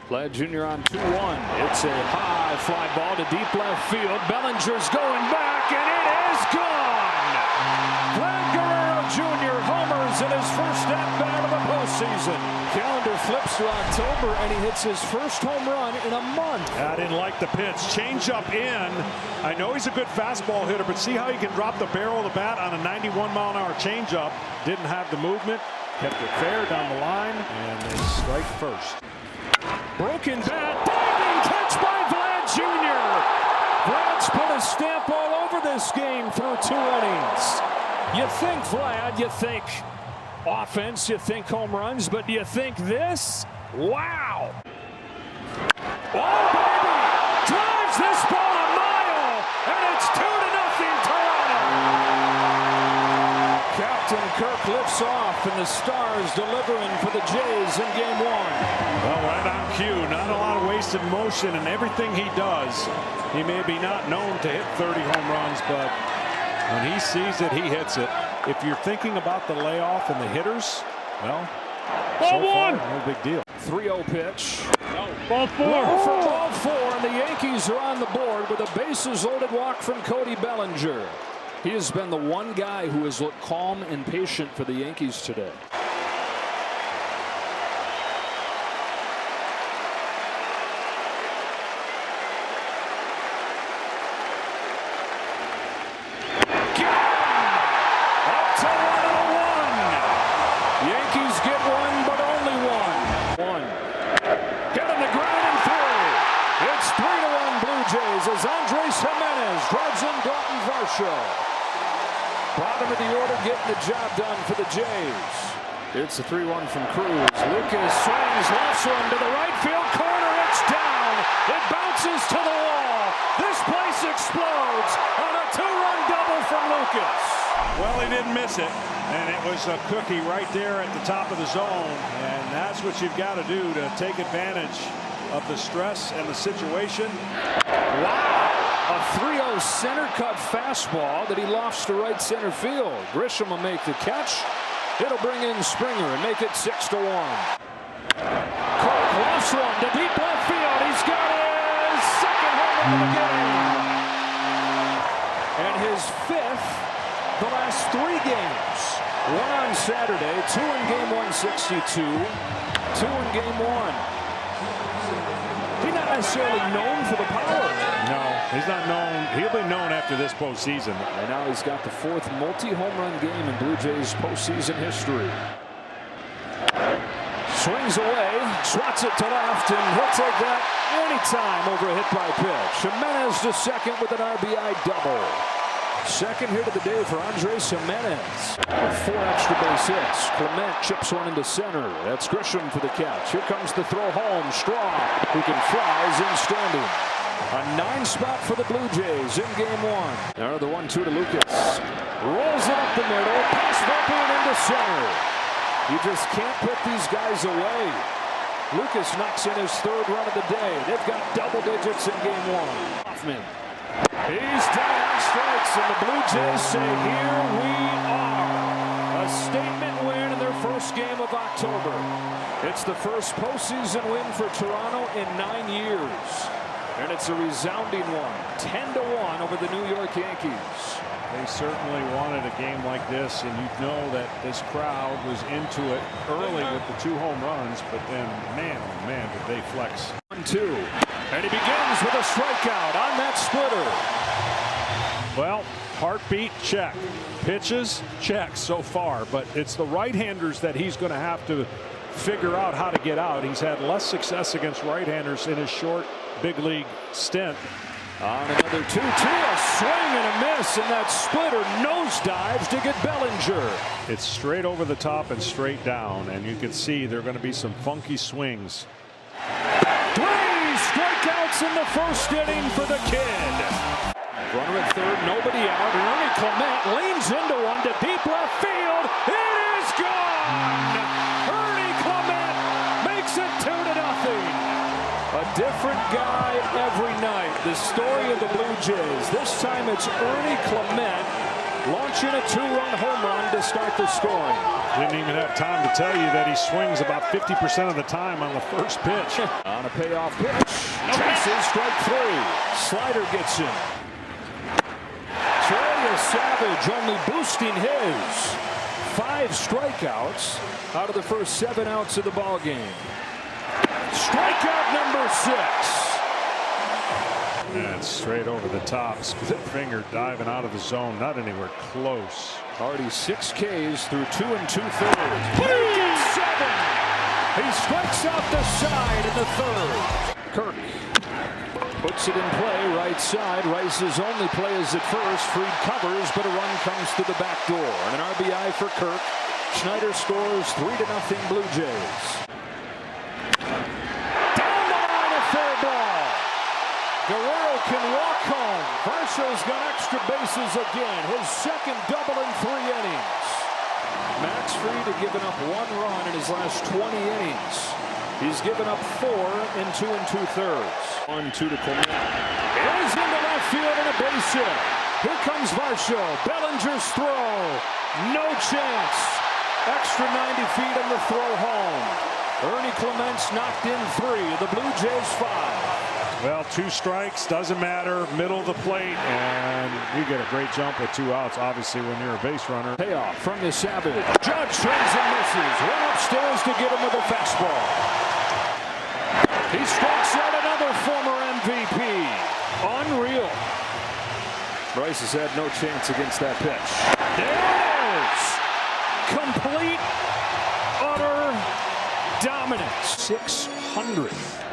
Vlad Jr. on 2-1. It's a high fly ball to deep left field. Bellinger's going back, and it is gone. Vlad Guerrero Jr. homers in his first at-bat of the postseason. Calendar flips to October, and he hits his first home run in a month. I didn't like the pitch. Change up in. I know he's a good fastball hitter, but see how he can drop the barrel of the bat on a 91-mile-an-hour changeup. Didn't have the movement. Kept it fair down the line, and they strike first. Broken bat, diving catch by Vlad Jr. Vlad's put a stamp all over this game through 2 innings. You think Vlad, you think offense, you think home runs, but do you think this? Wow! Oh, baby! Drives this ball a mile, and it's 2-0 Toronto. Captain Kirk lifts off, and the Stars delivering for the Jays in Game 1. Well, right on cue. Not a lot of wasted motion in everything he does. He may be not known to hit 30 home runs, but when he sees it, he hits it. If you're thinking about the layoff and the hitters, well, so far, no big deal. 3-0 pitch. Ball 4. Low for ball 4, and the Yankees are on the board with a bases-loaded walk from Cody Bellinger. He has been the one guy who has looked calm and patient for the Yankees today. Yankees get one, but only one. Get on the ground and through. It's 3-1 Blue Jays as Andres Jimenez drives in Dalton Varsho. Bottom of the order getting the job done for the Jays. It's a 3-1 from Cruz. Lucas swings, left one to the right field corner. It's down. It bounces to the wall. This place explodes on a 2-run double from Lucas. Well, he didn't miss it, and it was a cookie right there at the top of the zone, and that's what you've got to do to take advantage of the stress and the situation. Wow! A 3-0 center cut fastball that he lofts to right center field. Grisham will make the catch. It'll bring in Springer and make it 6-1. Kirk lofts one to deep left field. He's got his second home run of the game. And his 5th the last 3 games. 1 on Saturday, 2 in Game 162, 2 in Game 1. He's not necessarily known for the power. No, he's not known. He'll be known after this postseason. And now he's got the 4th multi-home run game in Blue Jays postseason history. Swings away, swats it to left, and he'll take that anytime over a hit by pitch. Jimenez to second with an RBI double. Second hit of the day for Andres Jimenez. 4 extra base hits. Clement chips one into center. That's Grisham for the catch. Here comes the throw home. Straw, who can fly, is in standing. A 9 spot for the Blue Jays in Game 1. Now the 1-2 to Lucas. Rolls it up the middle. Pass bumping into center. You just can't put these guys away. Lucas knocks in his 3rd run of the day. They've got double digits in Game 1. Hoffman. He's down on strikes, and the Blue Jays say, here we are. A statement win in their first game of October. It's the first postseason win for Toronto in 9 years. And it's a resounding one. 10-1 over the New York Yankees. They certainly wanted a game like this, and you know that this crowd was into it early with the 2 home runs, but then, man, oh man, did they flex. 1-2. And he begins with a strikeout on that splitter. Well, heartbeat, check. Pitches, check so far. But it's the right-handers that he's going to have to figure out how to get out. He's had less success against right-handers in his short big league stint. On another 2-2, a swing and a miss, and that splitter nosedives to get Bellinger. It's straight over the top and straight down, and you can see there are going to be some funky swings. 3 strikeouts in the first inning for the kid. Runner at 3rd, nobody out. Ernie Clement leans into one to deep left field. It is gone! Ernie Clement makes it 2-0. A different guy every night. The story of the Blue Jays. This time it's Ernie Clement launching a 2-run home run to start the scoring. Didn't even have time to tell you that he swings about 50% of the time on the first pitch. On a payoff pitch. Chases, strike 3. Slider gets him. Trey Savage only boosting his 5 strikeouts out of the first 7 outs of the ball game. Strikeout number 6. And straight over the top. Split finger diving out of the zone. Not anywhere close. Already 6 Ks through 2 2/3. Breaking 7. He strikes out the side in the 3rd. Kirk puts it in play right side. Rice's only play is at first. Fried covers, but a run comes to the back door. And an RBI for Kirk. Schneider scores 3-0 Blue Jays. Down the line, a fair ball. Guerrero can walk home. Varsho's got extra bases again. His second double in 3 innings. Max Fried had given up 1 run in his last 20 innings. He's given up 4 in 2 2/3. 1-2 to Clement. Is into left field and a base hit. Here comes Varsho. Bellinger's throw. No chance. Extra 90 feet on the throw home. Ernie Clements knocked in 3. The Blue Jays 5. Well, 2 strikes, doesn't matter, middle of the plate, and you get a great jump with 2 outs, obviously, when you're a base runner. Payoff from the Savage. Judge swings and misses. Went upstairs to get him with a fastball. He strikes out another former MVP. Unreal. Bryce has had no chance against that pitch. There it is. Complete, utter dominance. 600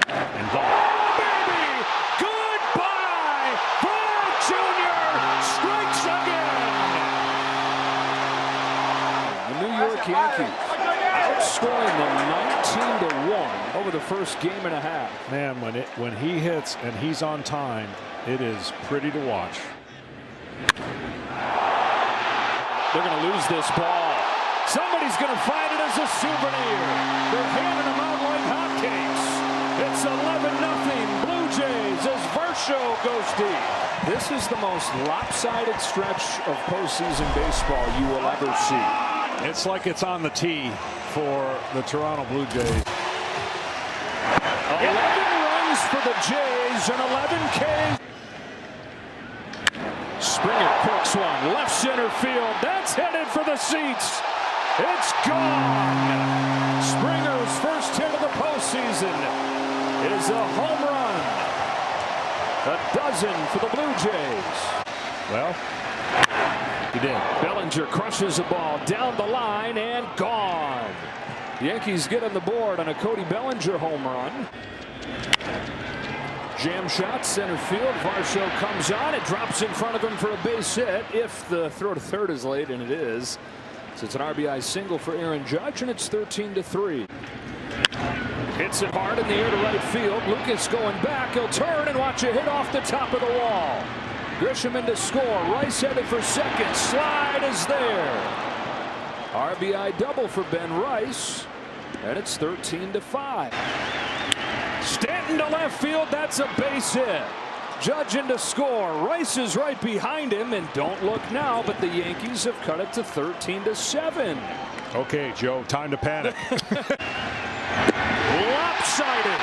and ball. Yankees outscoring them 19-1 over the first game and a half. Man, when he hits and he's on time, it is pretty to watch. They're going to lose this ball. Somebody's going to find it as a souvenir. They're handing them out like hotcakes. It's 11-0 Blue Jays as Varsho goes deep. This is the most lopsided stretch of postseason baseball you will ever see. It's like it's on the tee for the Toronto Blue Jays. 11 runs for the Jays and 11 Ks. Springer cooks one, left center field. That's headed for the seats. It's gone. Springer's first hit of the postseason is a home run. A dozen for the Blue Jays. Well, he did. Bellinger crushes the ball down the line and gone. The Yankees get on the board on a Cody Bellinger home run. Jam shot center field. Varsho comes on. It drops in front of him for a base hit if the throw to third is late, and it is. So it's an RBI single for Aaron Judge, and it's 13-3. Hits it hard in the air to right field. Lucas going back. He'll turn and watch a hit off the top of the wall. Grisham in to score. Rice headed for second. Slide is there. RBI double for Ben Rice. And it's 13-5. Stanton to left field. That's a base hit. Judge in to score. Rice is right behind him. And don't look now, but the Yankees have cut it to 13-7. Okay, Joe, time to panic. Lopsided.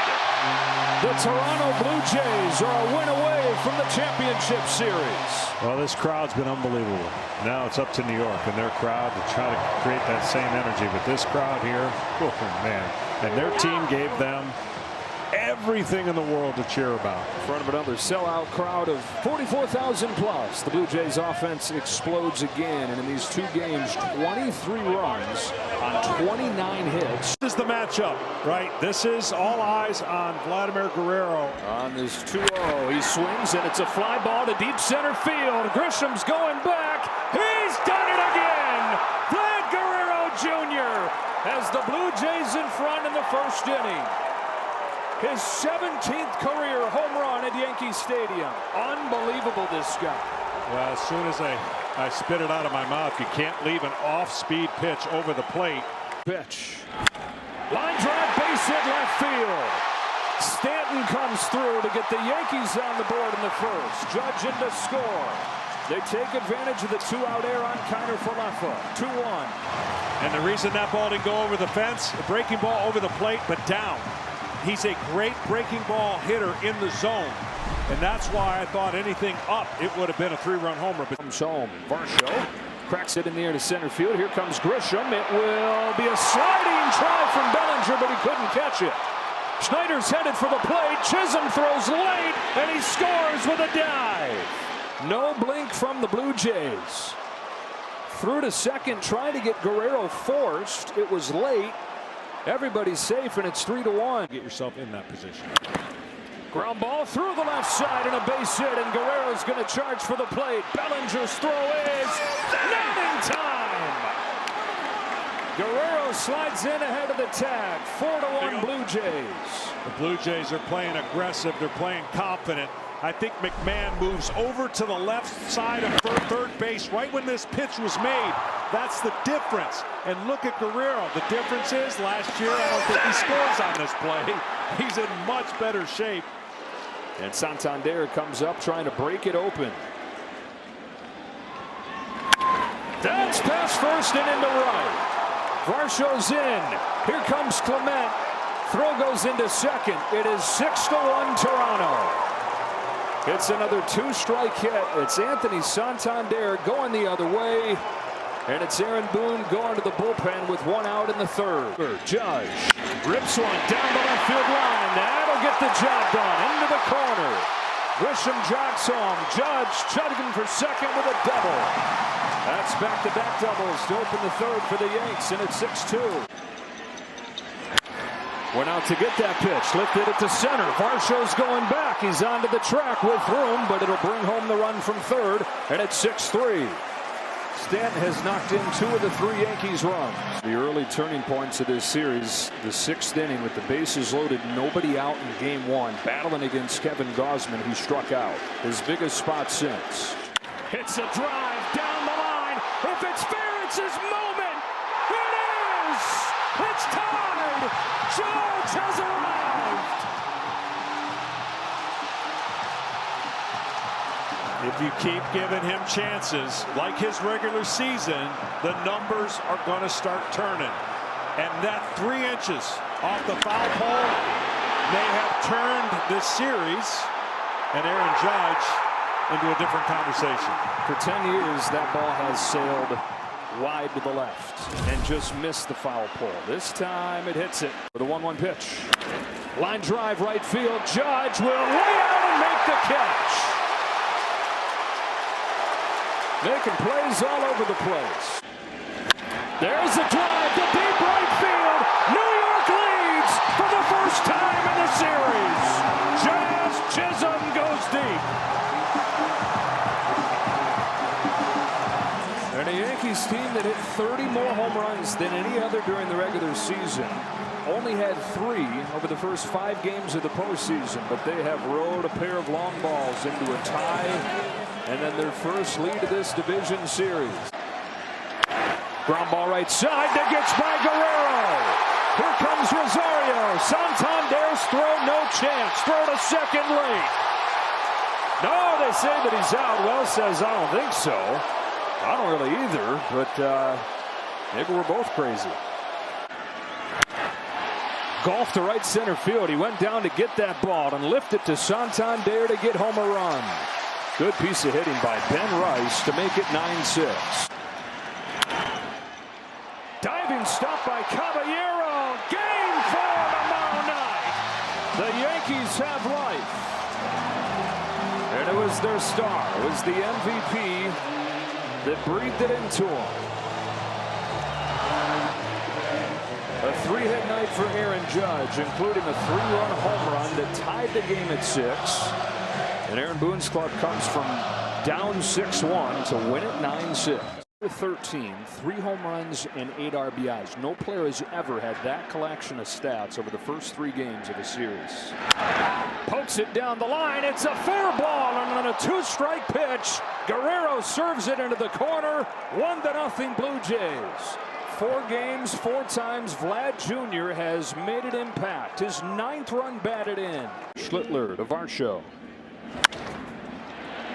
The Toronto Blue Jays are a win away from the championship series. Well, this crowd's been unbelievable. Now it's up to New York and their crowd to try to create that same energy. But this crowd here, oh man, and their team gave them everything in the world to cheer about. In front of another sellout crowd of 44,000 plus. The Blue Jays offense explodes again, and in these 2 games, 23 runs on 29 hits. This is the matchup, right? This is all eyes on Vladimir Guerrero. On this 2-0, he swings, and it's a fly ball to deep center field. Grisham's going back. He's done it again. Vlad Guerrero Jr. has the Blue Jays in front in the first inning. His 17th career home run at Yankee Stadium. Unbelievable, this guy. Well, as soon as I spit it out of my mouth, you can't leave an off-speed pitch over the plate. Pitch. Line drive, base hit left field. Stanton comes through to get the Yankees on the board in the first. Judge in to score. They take advantage of the two-out error on Kiner Falefa. 2-1. And the reason that ball didn't go over the fence, a breaking ball over the plate, but down. He's a great breaking ball hitter in the zone. And that's why I thought anything up, it would have been a 3-run homer. But comes home. Varsho cracks it in the air to center field. Here comes Grisham. It will be a sliding try from Bellinger, but he couldn't catch it. Schneider's headed for the plate. Chisholm throws late, and he scores with a dive. No blink from the Blue Jays. Through to second, trying to get Guerrero forced. It was late. Everybody's safe, and it's 3-1. Get yourself in that position. Ground ball through the left side and a base hit, and Guerrero's going to charge for the plate. Bellinger's throw is not in time. Guerrero slides in ahead of the tag. 4-1 Blue Jays. The Blue Jays are playing aggressive. They're playing confident. I think McMahon moves over to the left side of third base right when this pitch was made. That's the difference. And look at Guerrero. The difference is last year, I don't think he scores on this play. He's in much better shape. And Santander comes up trying to break it open. That's past first and into right. Varsho's in. Here comes Clement. Throw goes into second. It is 6-1 Toronto. It's another two-strike hit. It's Anthony Santander going the other way. And it's Aaron Boone going to the bullpen with one out in the third. Judge rips one down the left field line. That'll get the job done. Into the corner. Grisham jogs home. Judge chugging for second with a double. That's back-to-back doubles to open the third for the Yanks, and it's 6-2. Went out to get that pitch, lifted it to center. Varsho's going back. He's onto the track with room, but it'll bring home the run from third, and it's 6-3. Stanton has knocked in 2 of the 3 Yankees runs. The early turning points of this series, the 6th inning with the bases loaded, nobody out in game 1, battling against Kevin Gausman, who struck out. His biggest spot since. Hits a drive down the line. If it's fair, it's his moment. It is! It's tied! Judge has arrived! If you keep giving him chances, like his regular season, the numbers are going to start turning. And that 3 inches off the foul pole may have turned this series and Aaron Judge into a different conversation. For 10 years, that ball has sailed wide to the left and just missed the foul pole. This time it hits it with a 1-1 pitch. Line drive right field. Judge will lay out and make the catch. Making plays all over the place. There's a drive to deep right field. New York leads for the first time in the series. Jazz Chisholm goes deep. And a Yankees team that hit 30 more home runs than any other during the regular season. Only had 3 over the first 5 games of the postseason, but they have rode a pair of long balls into a tie and then their first lead of this division series. Ground ball right side that gets by Guerrero. Here comes Rosario. Santander's throw, no chance. Throw to second late. No, they say that he's out. Wells says, I don't think so. I don't really either, but maybe we're both crazy. Golf to right center field. He went down to get that ball and lift it to Santander to get home a run. Good piece of hitting by Ben Rice to make it 9-6. Diving stop by Caballero. Game 4 tomorrow night. The Yankees have life. And it was their star. It was the MVP that breathed it into him. A 3-hit night for Aaron Judge, including a 3-run home run that tied the game at 6. And Aaron Boone's club comes from down 6-1 to win it 9-6. 13, 3 home runs and 8 RBIs. No player has ever had that collection of stats over the first 3 games of a series. Pokes it down the line. It's a fair ball, and on a 2-strike pitch, Guerrero serves it into the corner. 1-0 Blue Jays. 4 games, 4 times Vlad Jr. has made an impact. His 9th run batted in. Schlittler to Varsho.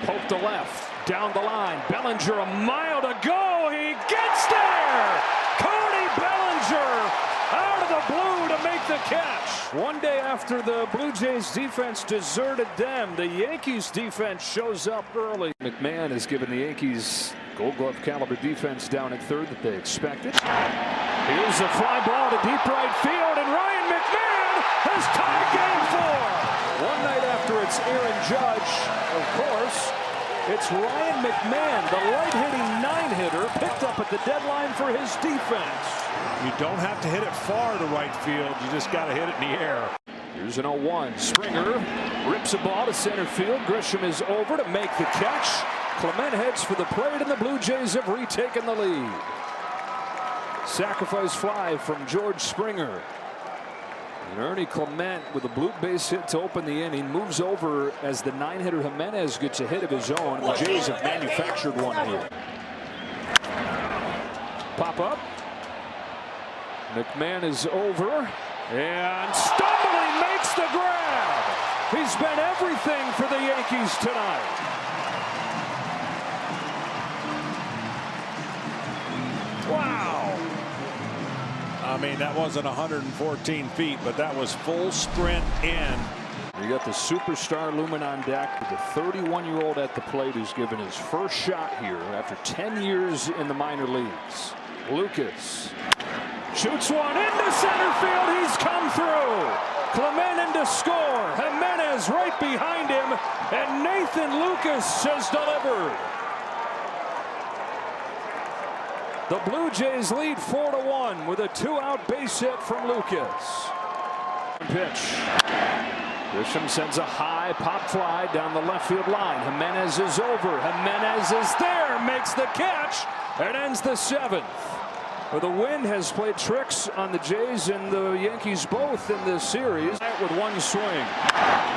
Poke to left. Down the line. Bellinger, a mile to go. He gets there. Cody Bellinger out of the blue to make the catch. One day after the Blue Jays defense deserted them, the Yankees defense shows up early. McMahon has given the Yankees Gold Glove caliber defense down at third that they expected. Here's a fly ball to deep right field, and Ryan McMahon has tied game 4. One night after it's Aaron Judge, of course, it's Ryan McMahon, the right-hitting 9-hitter, picked up at the deadline for his defense. You don't have to hit it far to right field. You just got to hit it in the air. Here's an 0-1. Springer rips a ball to center field. Grisham is over to make the catch. Clement heads for the plate, and the Blue Jays have retaken the lead. Sacrifice fly from George Springer. And Ernie Clement with a blue base hit to open the inning moves over as the 9-hitter Jimenez gets a hit of his own. The Jays have manufactured one here. Pop up. McMahon is over and stumbling makes the grab. He's been everything for the Yankees tonight. Wow. I mean, that wasn't 114 feet, but that was full sprint in. You got the superstar looming on deck with the 31-year-old at the plate who's given his first shot here after 10 years in the minor leagues. Lucas shoots one into center field. He's come through. Clement in to score. Jimenez right behind him, and Nathan Lucas has delivered. The Blue Jays lead 4-1 with a 2-out base hit from Lucas. Pitch. Grisham sends a high pop fly down the left field line. Jimenez is over. Jimenez is there, makes the catch, and ends the 7th. Well, the wind has played tricks on the Jays and the Yankees both in this series. With one swing,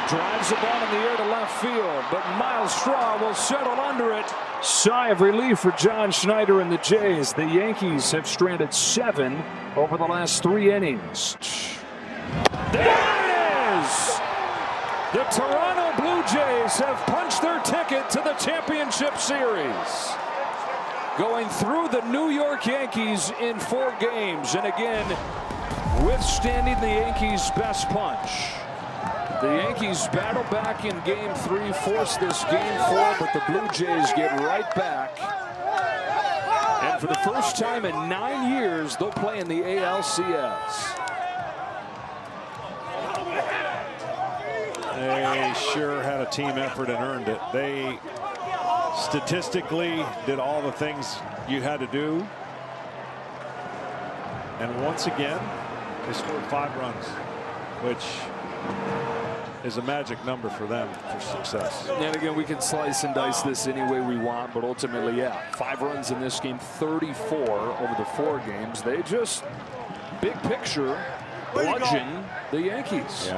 drives the ball in the air to left field, but Miles Straw will settle under it. Sigh of relief for John Schneider and the Jays. The Yankees have stranded 7 over the last 3 innings. There it is! The Toronto Blue Jays have punched their ticket to the championship series, going through the New York Yankees in 4 games, and again withstanding the Yankees' best punch. The Yankees battle back in game 3, force this game 4, but the Blue Jays get right back. And for the first time in 9 years, they'll play in the ALCS. They sure had a team effort and earned it. They statistically did all the things you had to do. And once again, they scored 5 runs, which is a magic number for them for success. And again, we can slice and dice this any way we want, but ultimately, yeah, 5 runs in this game, 34 over the 4 games. They just, big picture, bludgeon the Yankees. Yeah.